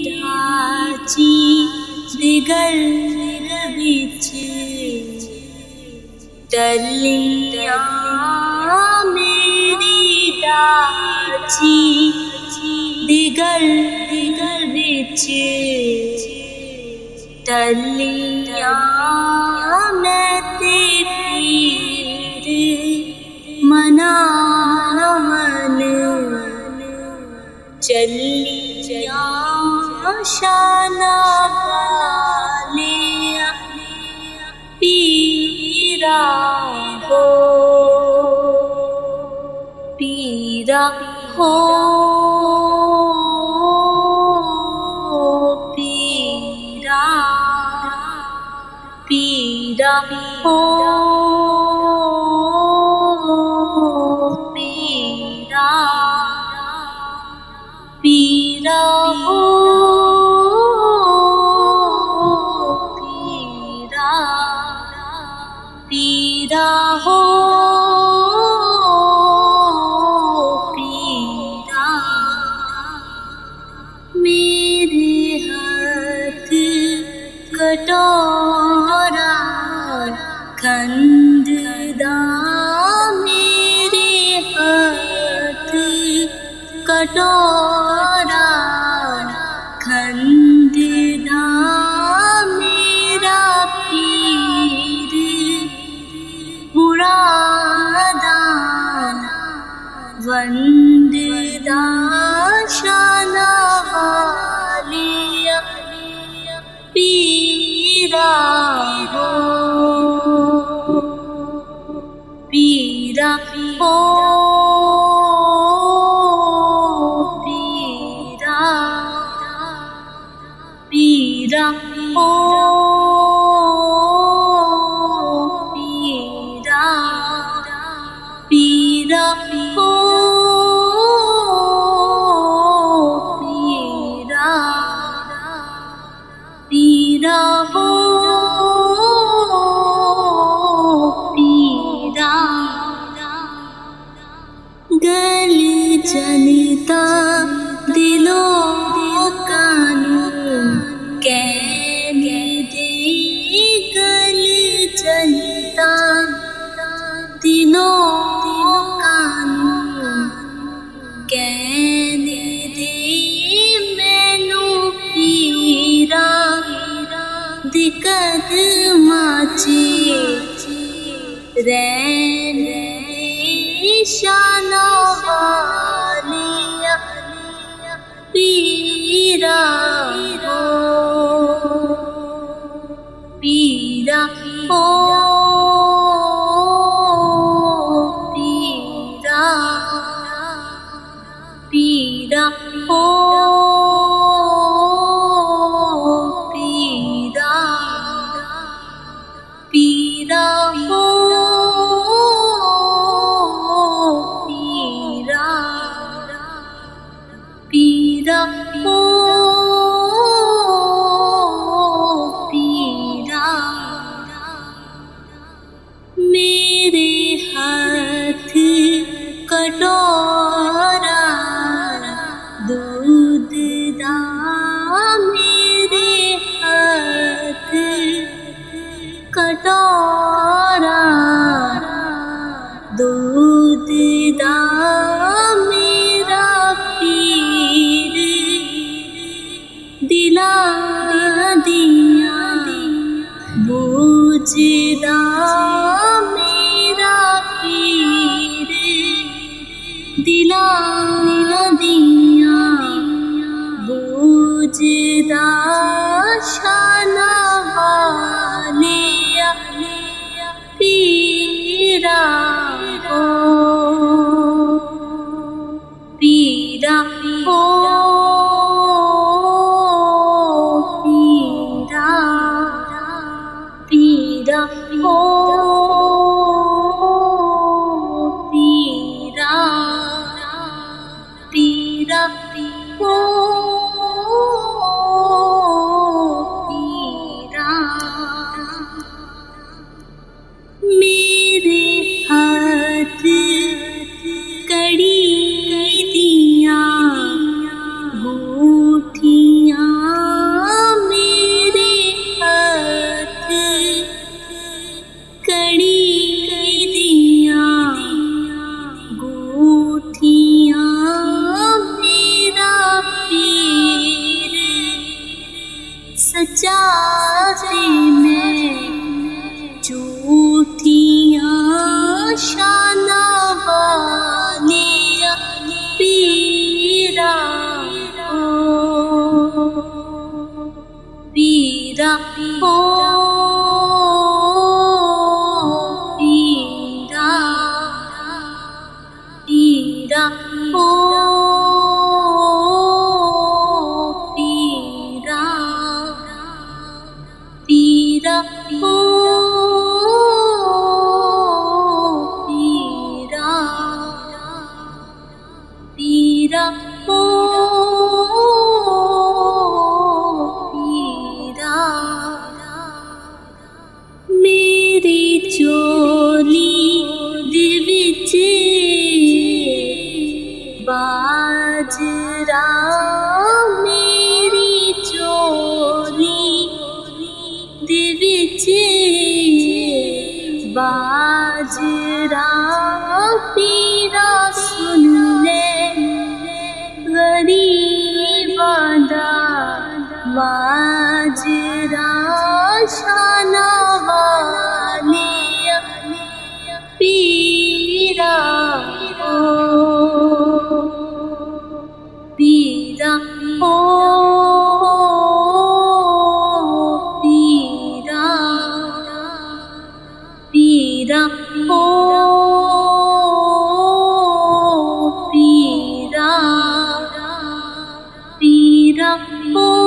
ढाची दिगल बिच टलियां मेरी ढाची दिगल बिच टलियां मैं ते पीर मना मन चलियां शाना वालिया पीरा हो पीरा हो पीरा पीरा हो पीरा पीरा हो पीरा पीरा हो पीरा मेरे हाथ कटोरा खंडदा मेरे हाथ कटोरा खंडदा मेरा पीर मुरादान वंददा शाना वालिया पीरा हो पीरा हो पीरा पीरा हो पीरा पीरा हो पीरा पीरा हो पीरा गल जनिता दिलो कानू कहने दे गल जनिता दिलो कानू कहने दे मैनू पीरा दिक्कत माची रहने शाना वालिया पीरा हो पीरा हो पीरा पीरा हो पीरा पीरा हो पीरा पीरा हो पीरा मेरे हाथ कटोरा दूध दा मेरे हाथ कटोरा दूध दा मेरा पीर दिला दिया बूझदा मेरा पीर दिला दिया बूझदा शाना वालिया पीरा हो पीरा हो पीरा पीरा हो पीरा पीरा हो पीरा मेरे हाथ कड़ी दिया बूटियां शाना वालिया पीरा ओ पीरा ओ पीरा पीरा ओ पीरा पीरा ओ पीरा पीरा ओ पीरा मेरी चोली दे विच बाजरा मेरी चोली दे विच बाजरा पीरा सुन ले गरीबां दा माजरा शाना वालिया पीरा ओ पीरा ओ पीरा पीरा ओ पीरा पीरा ओ